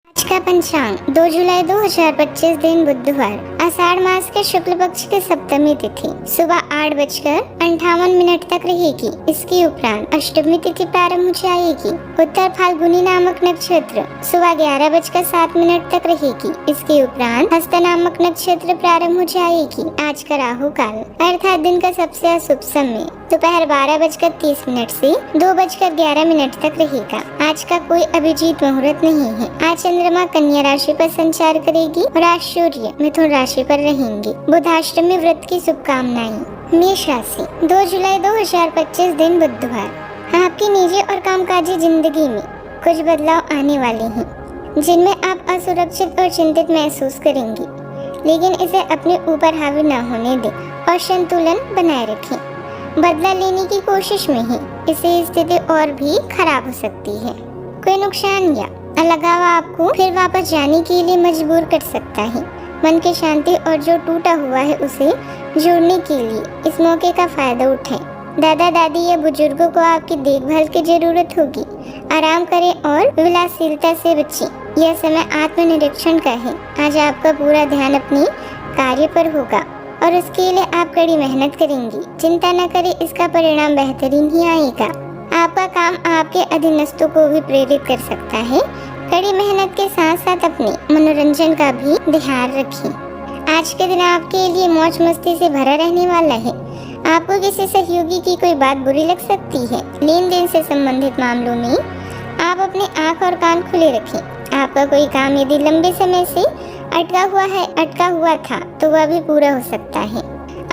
आज का पंचांग 2 जुलाई 2025 दिन बुधवार, आषाढ़ मास के शुक्ल पक्ष की सप्तमी तिथि सुबह 8:58 तक रहेगी। इसके उपरांत अष्टमी तिथि प्रारंभ हो जाएगी। उत्तर फाल्गुनी नामक नक्षत्र सुबह 11:07 तक रहेगी। इसके उपरांत हस्त नामक नक्षत्र प्रारंभ हो जाएगी। आज का राहु काल अर्थात दिन का सबसे अशुभ समय दोपहर 12:30 से 2:11 तक रहेगा। आज का कोई अभिजीत मुहूर्त नहीं है। आज चंद्रमा कन्या राशि पर संचार करेगी और आज सूर्य मिथुन राशि पर रहेंगे। बुधाष्टमी व्रत की शुभकामनाएं। मेष राशि 2 जुलाई 2025 दिन बुधवार, आपकी निजी और कामकाजी जिंदगी में कुछ बदलाव आने वाले हैं जिनमें आप असुरक्षित और चिंतित महसूस करेंगी, लेकिन इसे अपने ऊपर हावी न होने दें और संतुलन बनाए रखें। बदला लेने की कोशिश में है, इससे स्थिति और भी खराब हो सकती है। कोई नुकसान या अलगाव आपको फिर वापस जाने के लिए मजबूर कर सकता है। मन की शांति और जो टूटा हुआ है उसे जोड़ने के लिए इस मौके का फायदा उठाएं। दादा दादी या बुजुर्गों को आपकी देखभाल की जरूरत होगी। आराम करें और विलासिलता से बचें। यह समय आत्मनिरीक्षण का है। आज आपका पूरा ध्यान अपने कार्य पर होगा और उसके लिए आप कड़ी मेहनत करेंगी। चिंता न करें, इसका परिणाम बेहतरीन ही आएगा। आपका काम आपके अधीनस्थों को भी प्रेरित कर सकता है। कड़ी मेहनत के साथ साथ अपने मनोरंजन का भी ध्यान रखें। आज के दिन आपके लिए मौज मस्ती से भरा रहने वाला है। आपको किसी सहयोगी की कोई बात बुरी लग सकती है। लेन देन से संबंधित मामलों में आप अपनी आंख और कान खुले रखें। आपका कोई काम यदि लंबे समय से अटका हुआ था तो वह भी पूरा हो सकता है।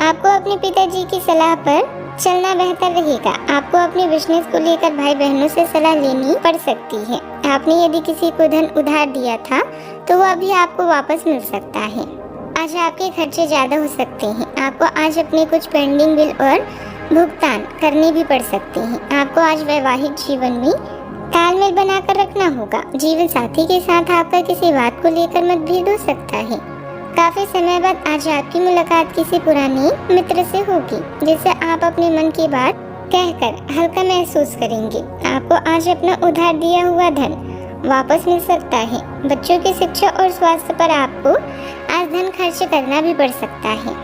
आपको अपने पिताजी की सलाह पर चलना बेहतर रहेगा। आपको अपने बिजनेस को लेकर भाई बहनों से सलाह लेनी पड़ सकती है। आपने यदि किसी को धन उधार दिया था तो वह भी आपको वापस मिल सकता है। आज आपके खर्चे ज्यादा हो सकते हैं। आपको आज अपने कुछ पेंडिंग बिल और भुगतान करने भी पड़ सकते हैं। आपको आज वैवाहिक जीवन में तालमेल बनाकर रखना होगा। जीवन साथी के साथ आपका किसी बात को लेकर मतभेद हो सकता है। काफी समय बाद आज आपकी मुलाकात किसी पुराने मित्र से होगी, जिससे आप अपने मन की बात कहकर हल्का महसूस करेंगे। आपको आज अपना उधार दिया हुआ धन वापस मिल सकता है। बच्चों की शिक्षा और स्वास्थ्य पर आपको आज धन खर्च करना भी पड़ सकता है।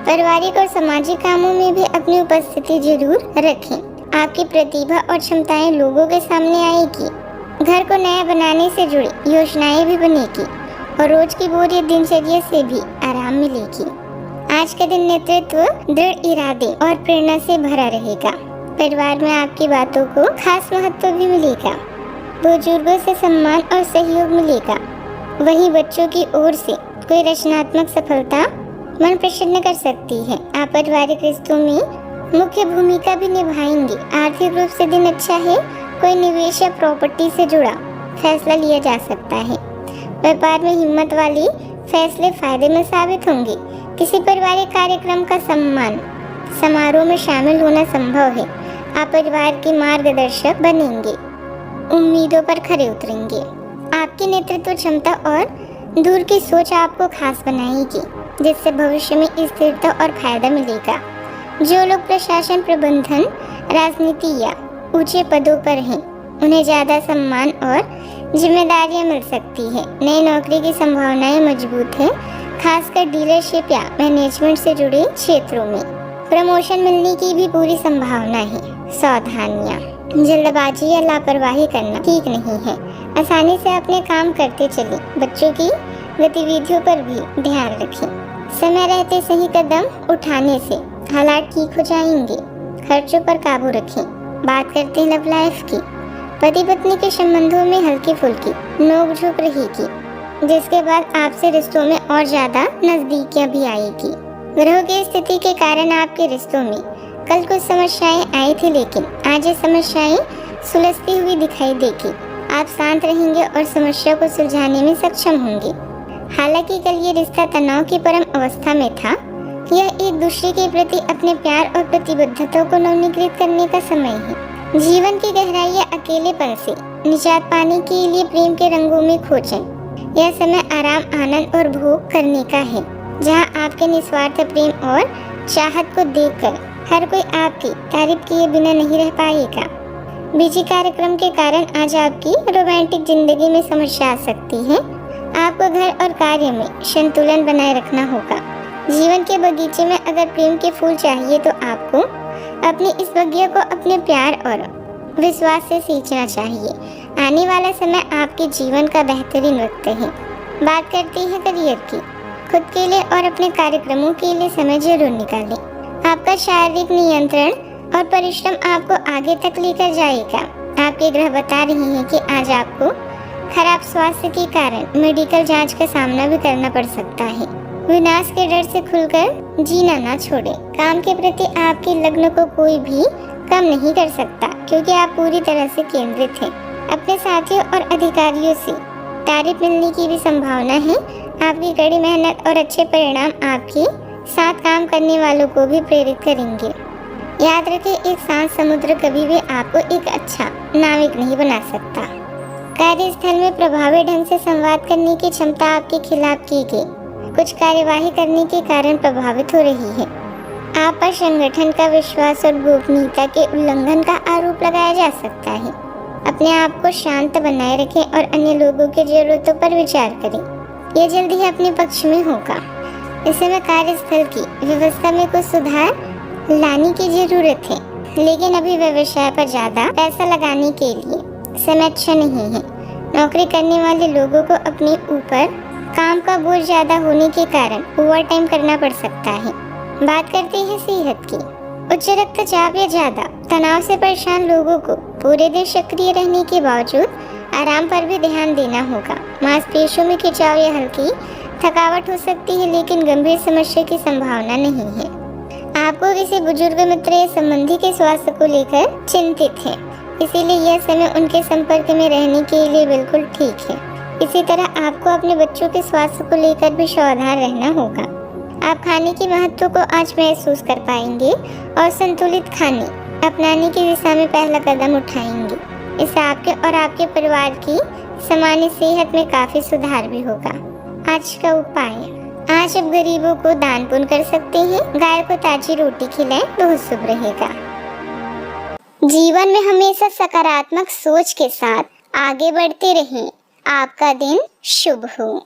पारिवारिक और सामाजिक कामों में भी अपनी उपस्थिति जरूर रखें। आपकी प्रतिभा और क्षमताएं लोगों के सामने आएगी। घर को नया बनाने से जुड़ी योजनाएं भी बनेगी और रोज की बोरियत दिनचर्या से भी आराम मिलेगी। आज का दिन नेतृत्व, दृढ़ इरादे और प्रेरणा से भरा रहेगा। परिवार में आपकी बातों को खास महत्व भी मिलेगा। बुजुर्गों से सम्मान और सहयोग मिलेगा। वहीं बच्चों की ओर से कोई रचनात्मक सफलता मन प्रसन्न कर सकती है। आप पारिवारिक रिश्तों में मुख्य भूमिका भी निभाएंगे। आर्थिक रूप से दिन अच्छा है। कोई निवेश या प्रॉपर्टी से जुड़ा फैसला लिया जा सकता है। व्यापार में हिम्मत वाले फैसले फायदे में साबित होंगे। किसी पारिवारिक कार्यक्रम का समारोह में शामिल होना संभव है। आप परिवार के मार्गदर्शक बनेंगे। उम्मीदों पर खरे उतरेंगे। आपकी नेतृत्व क्षमता और दूर की सोच आपको खास बनाएगी, जिससे भविष्य में स्थिरता और फायदा मिलेगा। जो लोग प्रशासन, प्रबंधन, राजनीति या ऊंचे पदों पर हैं, उन्हें ज्यादा सम्मान और जिम्मेदारियां मिल सकती है। नई नौकरी की संभावनाएं मजबूत है, खासकर डीलरशिप या मैनेजमेंट से जुड़े क्षेत्रों में। प्रमोशन मिलने की भी पूरी संभावना है। सावधानियां, जल्दबाजी या लापरवाही करना ठीक नहीं है। आसानी से अपने काम करते चलें। बच्चों की गतिविधियों पर भी ध्यान रखें। समय रहते सही कदम उठाने से हालात ठीक हो जाएंगे। खर्चों पर काबू रखें। बात करते हैं लव लाइफ की। पति पत्नी के संबंधों में हल्की फुल्की नोक-झोंक रहेगी, जिसके बाद आपसे रिश्तों में और ज्यादा नजदीकियां भी आएगी। ग्रहों की स्थिति के कारण आपके रिश्तों में कल कुछ समस्याएं आई थी, लेकिन आज ये समस्याएं सुलझती हुई दिखाई देगी। आप शांत रहेंगे और समस्या को सुलझाने में सक्षम होंगे। हालांकि कल ये रिश्ता तनाव की परम अवस्था में था। यह एक दूसरे के प्रति अपने प्यार और प्रतिबद्धता को नवीनीकृत करने का समय है। जीवन की गहराई या अकेलेपन से निजात पाने के लिए प्रेम के रंगों में खोजें। यह समय आराम, आनंद और भोग करने का है, जहां आपके निस्वार्थ प्रेम और चाहत को देखकर हर कोई आपकी तारीफ किए बिना नहीं रह पाएगा। बिजी कार्यक्रम के कारण आज आपकी रोमांटिक जिंदगी में समस्या आ सकती है। आपको घर और कार्य में संतुलन बनाए रखना होगा। जीवन के बगीचे में अगर प्रेम के फूल चाहिए तो आपको अपनी इस बगिया को अपने प्यार और विश्वास से सींचना चाहिए। आने वाला समय आपके जीवन का बेहतरीन वक्त है। बात करते हैं करियर की। खुद के लिए और अपने कार्यक्रमों के लिए समय जरूर निकालें। आपका शारीरिक नियंत्रण और परिश्रम आपको आगे तक लेकर जाएगा। आपके ग्रह बता रहे हैं कि आज आपको खराब स्वास्थ्य के कारण मेडिकल जांच का सामना भी करना पड़ सकता है। विनाश के डर से खुलकर जीना ना छोड़ें। काम के प्रति आपके लग्न को कोई भी कम नहीं कर सकता, क्योंकि आप पूरी तरह से केंद्रित हैं। अपने साथियों और अधिकारियों से तारीफ मिलने की भी संभावना है। आपकी कड़ी मेहनत और अच्छे परिणाम आपके साथ काम करने वालों को भी प्रेरित करेंगे। याद रखें, एक शांत समुद्र कभी भी आपको एक अच्छा नाविक नहीं बना सकता। कार्यस्थल में प्रभावी ढंग से संवाद करने की क्षमता आपके खिलाफ की गई कुछ कार्यवाही करने के कारण प्रभावित हो रही है। आप पर संगठन का विश्वास और गोपनीयता के उल्लंघन का आरोप लगाया जा सकता है। अपने आप को शांत बनाए रखें और अन्य लोगों की जरूरतों पर विचार करें। यह जल्दी ही अपने पक्ष में होगा। इस समय कार्यस्थल की व्यवस्था में कुछ सुधार लाने की जरूरत है, लेकिन अभी व्यवसाय पर ज्यादा पैसा लगाने के लिए समय अच्छा नहीं है। नौकरी करने वाले लोगों को अपने ऊपर काम का बोझ ज्यादा होने के कारण ओवर टाइम करना पड़ सकता है। बात करते हैं सेहत की। उच्च रक्तचाप या ज्यादा तनाव से परेशान लोगों को पूरे दिन सक्रिय रहने के बावजूद आराम पर भी ध्यान देना होगा। मांसपेशियों में खिंचाव या हल्की थकावट हो सकती है, लेकिन गंभीर समस्या की संभावना नहीं है। आपको किसी बुजुर्ग मित्र या संबंधी के स्वास्थ्य को लेकर चिंतित है, इसीलिए यह समय उनके संपर्क में रहने के लिए बिल्कुल ठीक है। इसी तरह आपको अपने बच्चों के स्वास्थ्य को लेकर भी सावधान रहना होगा। आप खाने के महत्व को आज महसूस कर पाएंगे और संतुलित खाने अपनाने की दिशा में पहला कदम उठाएंगे। इससे आपके और आपके परिवार की सामान्य सेहत में काफी सुधार भी होगा। आज का उपाय, आज आप गरीबों को दान पुण्य कर सकते हैं। गाय को ताजी रोटी खिलाएं, बहुत शुभ रहेगा। जीवन में हमेशा सकारात्मक सोच के साथ आगे बढ़ते रहें। आपका दिन शुभ हो।